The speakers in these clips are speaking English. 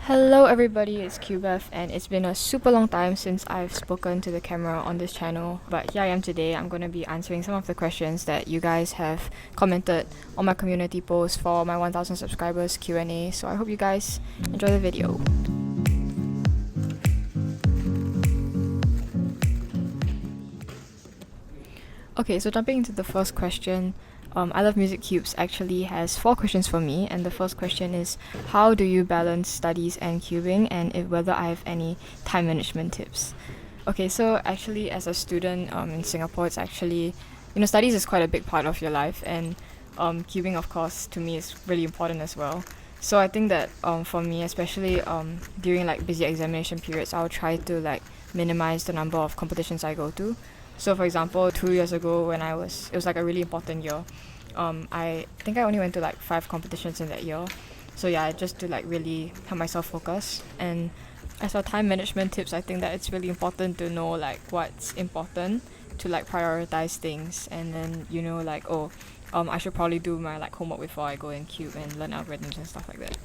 Hello everybody, it's Cubeth, and it's been a super long time since I've spoken to the camera on this channel, but here I am today. I'm going to be answering some of the questions that you guys have commented on my community post for my 1000 subscribers Q&A, so I hope you guys enjoy the video. Okay, so jumping into the first question, I Love Music Cubes actually has 4 questions for me, and the first question is, how do you balance studies and cubing, and whether I have any time management tips? Okay, so actually as a student in Singapore, it's actually, studies is quite a big part of your life, and cubing, of course, to me is really important as well. So I think that for me, especially during like busy examination periods, I'll try to minimize the number of competitions I go to. So for example, 2 years ago when it was like a really important year, I think I only went to like 5 competitions in that year. So yeah, just to like really help myself focus. And as for time management tips, I think that it's really important to know like what's important, to like prioritize things, and then I should probably do my like homework before I go and cube and learn algorithms and stuff like that.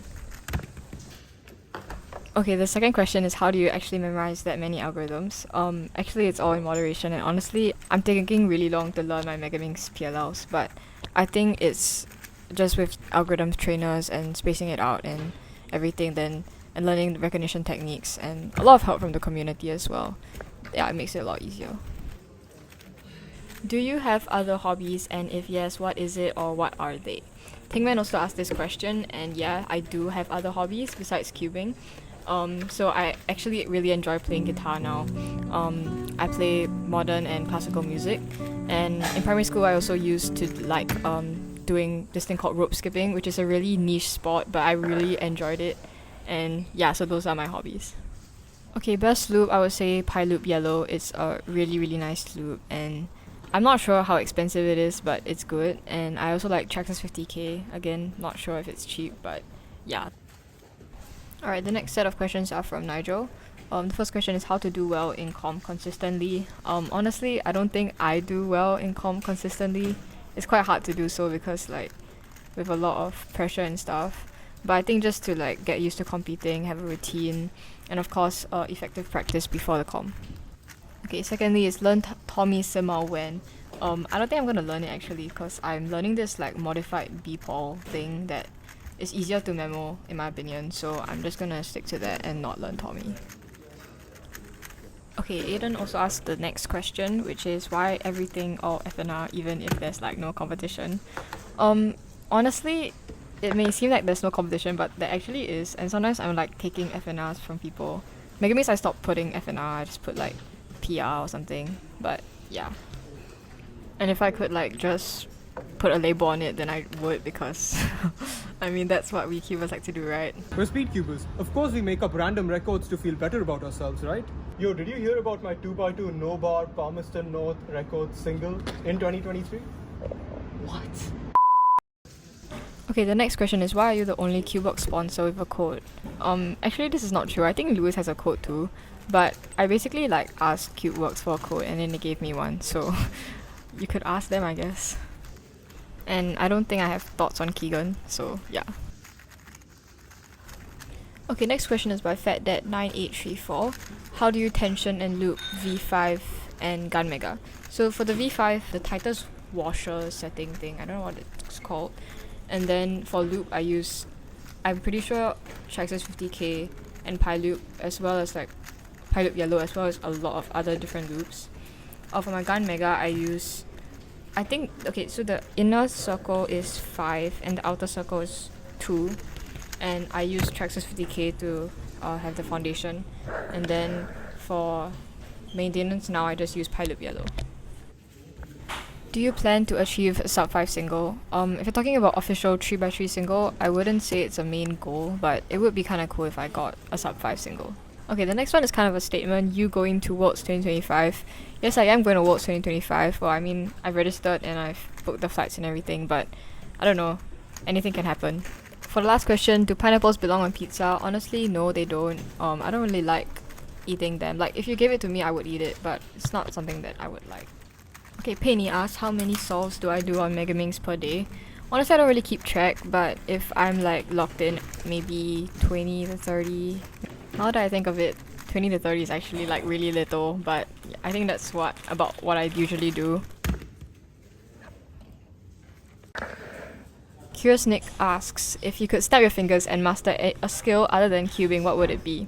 Okay, the second question is, how do you actually memorize that many algorithms? Actually, it's all in moderation, and honestly, I'm taking really long to learn my Megaminx PLLs, but I think it's just with algorithm trainers and spacing it out and everything, and learning the recognition techniques and a lot of help from the community as well. Yeah, it makes it a lot easier. Do you have other hobbies, and if yes, what is it or what are they? Tingman also asked this question, and yeah, I do have other hobbies besides cubing. So I actually really enjoy playing guitar now. I play modern and classical music, and in primary school I also used to like doing this thing called rope skipping, which is a really niche sport, but I really enjoyed it. And yeah, so those are my hobbies. Okay, best lube, I would say Lube Yellow. It's a really nice lube, and I'm not sure how expensive it is, but it's good. And I also like Traxxas 50K. Again, not sure if it's cheap, but yeah. Alright, the next set of questions are from Nigel. The first question is how to do well in comm consistently. Honestly, I don't think I do well in comm consistently. It's quite hard to do so because with a lot of pressure and stuff. But I think just to get used to competing, have a routine, and of course effective practice before the comm. Okay, secondly is learn Tommy Simmer when. I don't think I'm gonna learn it actually because I'm learning this modified B-Pol thing that is easier to memo in my opinion, so I'm just gonna stick to that and not learn Tommy. Okay, Aiden also asked the next question, which is why everything or FNR even if there's no competition. Honestly, it may seem like there's no competition, but there actually is, and sometimes I'm taking FNRs from people. Megaminx I stopped putting FNR, I just put PR or something, but yeah. And if I could just put a label on it, then I would, because I mean that's what we cubers like to do, right? We're speed cubers. Of course we make up random records to feel better about ourselves, right? Yo, did you hear about my 2x2 no bar Palmerston North record single in 2023? What? Okay, the next question is, why are you the only Qbox sponsor with a code? Actually this is not true. I think Lewis has a code too, but I basically asked Cubeworks for a code and then they gave me one, so you could ask them, I guess. And I don't think I have thoughts on Keegan, so yeah. Okay, next question is by FatDad9834. How do you tension and loop V5 and Gun Mega? So for the V5, the tightest washer setting thing, I don't know what it's called. And then for loop, I'm pretty sure Traxxas 50K and Loop, as well as Loop Yellow, as well as a lot of other different loops. For my Gun Mega, so the inner circle is 5 and the outer circle is 2, and I use Traxxas 50K to have the foundation, and then for maintenance now I just use Loop Yellow. Do you plan to achieve a sub 5 single? If you're talking about official 3x3 single, I wouldn't say it's a main goal, but it would be kinda cool if I got a sub 5 single. Okay, the next one is kind of a statement. You going to Worlds 2025? Yes, I am going to Worlds 2025. Well, I mean, I've registered and I've booked the flights and everything, but I don't know. Anything can happen. For the last question, do pineapples belong on pizza? Honestly, no, they don't. I don't really like eating them. If you gave it to me, I would eat it, but it's not something that I would like. Okay, Penny asks, how many solves do I do on Megaminx per day? Honestly, I don't really keep track, but if I'm like locked in, maybe 20 to 30. Now that I think of it, 20 to 30 is actually like really little, but I think that's about what I usually do. Curious Nick asks, if you could snap your fingers and master a skill other than cubing, what would it be?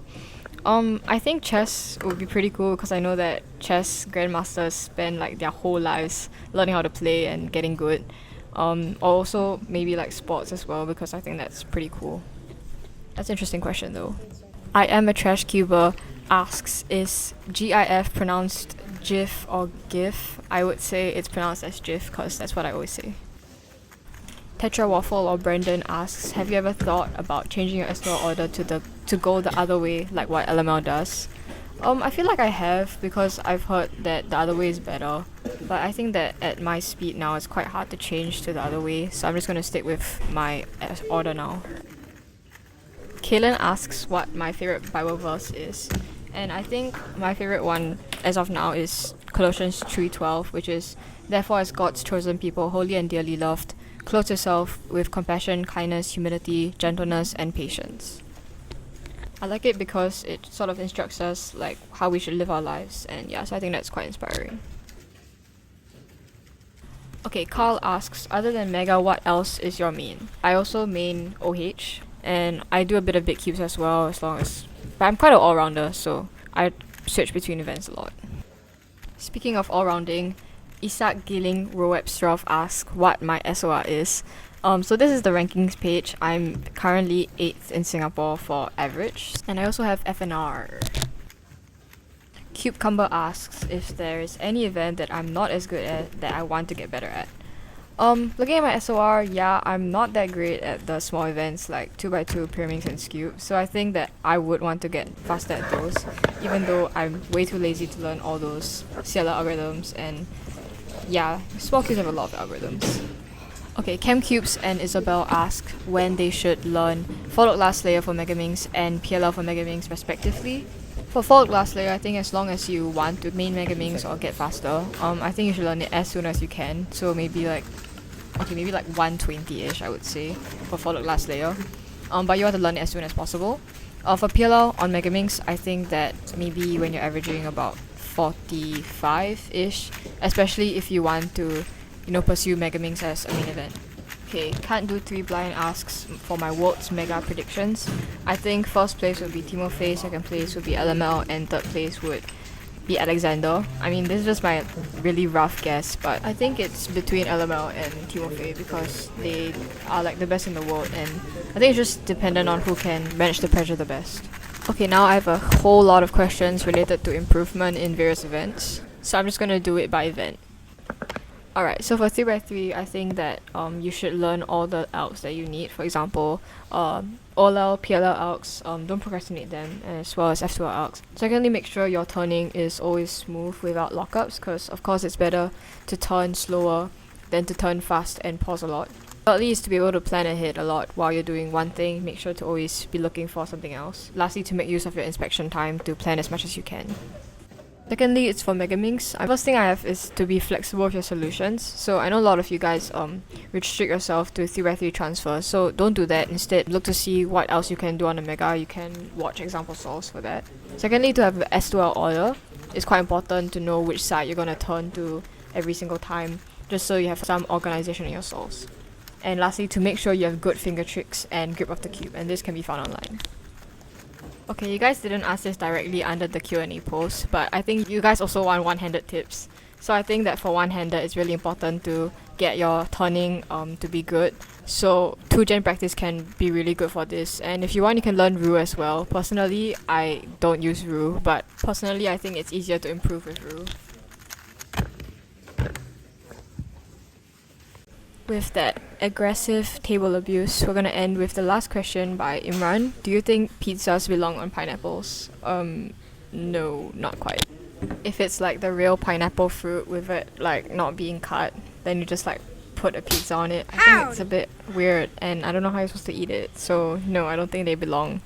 I think chess would be pretty cool because I know that chess grandmasters spend like their whole lives learning how to play and getting good. Also maybe like sports as well because I think that's pretty cool. That's an interesting question though. I am a trash cuber asks, is GIF pronounced GIF or GIF? I would say it's pronounced as GIF because that's what I always say. Tetra Waffle or Brendan asks, have you ever thought about changing your SQL order to go the other way like what LML does? I feel like I have because I've heard that the other way is better, but I think that at my speed now it's quite hard to change to the other way, so I'm just gonna stick with my order now. Kaylin asks what my favorite Bible verse is, and I think my favorite one as of now is Colossians 3:12, which is, therefore as God's chosen people, holy and dearly loved, clothe yourself with compassion, kindness, humility, gentleness, and patience. I like it because it sort of instructs us like how we should live our lives, and yeah, so I think that's quite inspiring. Okay, Carl asks, other than Mega, what else is your main? I also main OH, and I do a bit of big cubes as well, but I'm quite an all-rounder, so I switch between events a lot. Speaking of all-rounding, Isaac Gilling Roepstroff asks what my SOR is. So this is the rankings page. I'm currently 8th in Singapore for average, and I also have FNR. Cubecumber asks if there is any event that I'm not as good at that I want to get better at. Looking at my SOR, yeah, I'm not that great at the small events like 2x2, Pyraminx, and Scoop, so I think that I would want to get faster at those, even though I'm way too lazy to learn all those CLR algorithms, and yeah, small cubes have a lot of algorithms. Okay, ChemCubes and Isabel ask when they should learn Followed Last Layer for Megaminx and PLL for Megaminx respectively. For Followed Last Layer, I think as long as you want to main Megaminx or get faster, I think you should learn it as soon as you can. So maybe like 120-ish I would say for Followed Last Layer. But you want to learn it as soon as possible. For PLL on Megaminx, I think that maybe when you're averaging about 45-ish, especially if you want to pursue Megaminx as a main event. Okay, Can't Do 3 Blind asks for my Worlds Mega predictions. I think first place would be Timofey, second place would be LML, and third place would be Alexander. I mean, this is just my really rough guess, but I think it's between LML and Timofey because they are like the best in the world, and I think it's just dependent on who can manage the pressure the best. Okay, now I have a whole lot of questions related to improvement in various events, so I'm just gonna do it by event. Alright, so for 3x3, I think that you should learn all the algs that you need. For example, OLL, PLL algs, don't procrastinate them, as well as F2L algs. Secondly, make sure your turning is always smooth without lockups, because of course it's better to turn slower than to turn fast and pause a lot. Thirdly is to be able to plan ahead a lot while you're doing one thing. Make sure to always be looking for something else. Lastly, to make use of your inspection time to plan as much as you can. Secondly, it's for Megaminx. The first thing I have is to be flexible with your solutions. So I know a lot of you guys restrict yourself to 3x3 transfers, so don't do that. Instead, look to see what else you can do on the Mega. You can watch example solves for that. Secondly, to have an S2L order, it's quite important to know which side you're going to turn to every single time, just so you have some organization in your solves. And lastly, to make sure you have good finger tricks and grip of the cube, and this can be found online. Okay, you guys didn't ask this directly under the Q&A post, but I think you guys also want one-handed tips. So I think that for one-handed, it's really important to get your turning to be good. So 2-gen practice can be really good for this. And if you want, you can learn Ru as well. Personally, I don't use Ru, but personally, I think it's easier to improve with Ru. With that aggressive table abuse, we're gonna end with the last question by Imran. Do you think pizzas belong on pineapples? No, not quite. If it's like the real pineapple fruit with it like not being cut, then you just like put a pizza on it. I think it's a bit weird and I don't know how you're supposed to eat it. So no, I don't think they belong.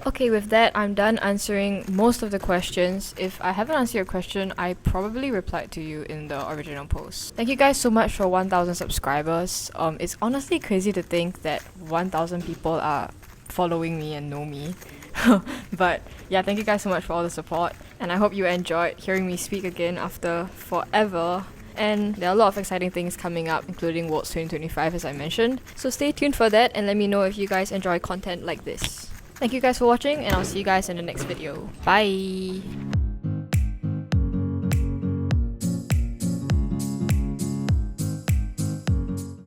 Okay, with that, I'm done answering most of the questions. If I haven't answered your question, I probably replied to you in the original post. Thank you guys so much for 1,000 subscribers. It's honestly crazy to think that 1,000 people are following me and know me. But yeah, thank you guys so much for all the support, and I hope you enjoyed hearing me speak again after forever. And there are a lot of exciting things coming up, including Worlds 2025 as I mentioned. So stay tuned for that and let me know if you guys enjoy content like this. Thank you guys for watching, and I'll see you guys in the next video. Bye!